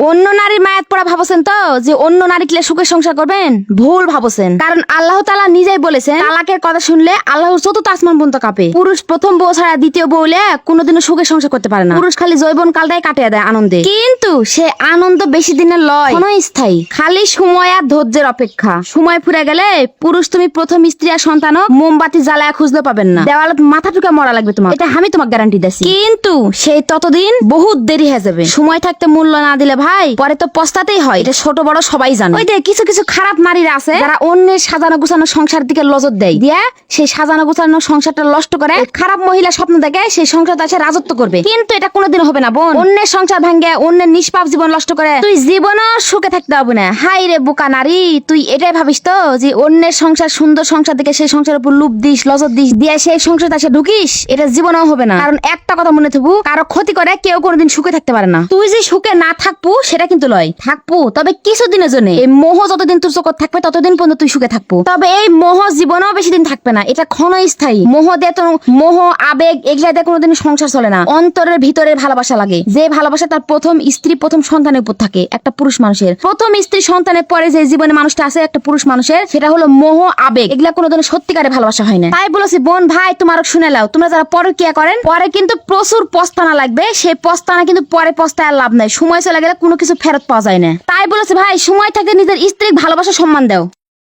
অন্য নারীর মায়াত পড়া ভাবছেন তো যে অন্য নারী কিলে সুখের সংসার করবেন? ভুল ভাবছেন। কারণ আল্লাহ তাআলা নিজেই বলেছেন তালাকের কথা শুনলে আল্লাহর চতুর্থ আসমান পর্যন্ত কাঁপে। পুরুষ প্রথম বউ ছাড়া দ্বিতীয় বউ হলে কোনোদিনও সুখের সংসার করতে পারে না। পুরুষ খালি যৌবন কালটাই কাটিয়ে দেয় আনন্দে, কিন্তু সে আনন্দ বেশি দিনের লয়, ক্ষণস্থায়ী। খালি সময় আর ধৈর্যের অপেক্ষা। সময় ফুরে গেলে পুরুষ তুমি প্রথম স্ত্রী আর সন্তান মোমবাতি জ্বালায় খুঁজলে পাবেন না, দেওয়ালত মাথা টুকে মরা লাগবে তোমার। এটা আমি তোমাকে গ্যারান্টি দিচ্ছি। কিন্তু সেই ততদিন বহুত দেরি হয়ে যাবে। সময় থাকতে মূল্য না দিলে ভাই পরে তো পস্তাতেই হয়। এটা ছোট বড় সবাই জানে। ওই যে কিছু কিছু খারাপ নারীরা আছে যারা অন্যের সাজানো গুছানো সংসার দিকে নজর দেয়, দিয়া সেই সাজানো গুছানো সংসারটা নষ্ট করে। খারাপ মহিলা স্বপ্ন দেখে সেই সংসারটা এসে রাজত্ব করবে, কিন্তু এটা কোনোদিন হবে না বোন। অন্যের সংসার ভাঙ্গে অন্যের নিষ্পাপ জীবন নষ্ট করে তুই জীবনও সুখে থাকতে হবে না। হাই রে বোকা নারী, তুই এটাই ভাবিস তো যে অন্যের সংসার সুন্দর সংসার দেখে সেই সংসারের উপর লুপ দিস, নজর দিস, দিয়ে সেই সংসারটা এসে ঢুকিস? এটা জীবনও হবে না। কারণ একটা কথা মনে থাকবো, কারো ক্ষতি করে কেউ কোনোদিন সুখে থাকতে পারে না। তুই যে সুখে না থাকবো সেটা কিন্তু লয়, থাকবো তবে কিছুদিনের জন্য। এই মোহ যতদিন তোর চোখ থাকবে ততদিন পর্যন্ত তুই সুখে থাকবো, তবে এই মোহ জীবনেও বেশি দিন থাকবে না। এটা ক্ষণস্থায়ী। মোহ দিয়ে তো মোহ আবেগ এগুলা দিয়ে কোনোদিন সংসার চলে না। অন্তরের ভিতরে ভালোবাসা লাগে, যে ভালোবাসা তার প্রথম স্ত্রী প্রথম সন্তানের উপর থাকে। একটা পুরুষ মানুষের প্রথম স্ত্রী সন্তানের পরে যে জীবনে মানুষটা আছে একটা পুরুষ মানুষের, সেটা হলো মোহ আবেগ। এগুলা কোনোদিন সত্যিকারে ভালোবাসা হয় না। তাই বলেছি বোন ভাই, তোমার শুনে লাও, তোমরা যারা পরকিয়া করেন পরে কিন্তু প্রচুর পস্তানা লাগবে। সেই পস্তানা কিন্তু পরে পস্তায় আর লাভ নাই। সময় চলে গেলে কোনো কিছু ফেরত পাওয়া যায় না। তাই বলেছি ভাই, সময় থাকতে নিজের স্ত্রীর ভালোবাসা সম্মান দাও।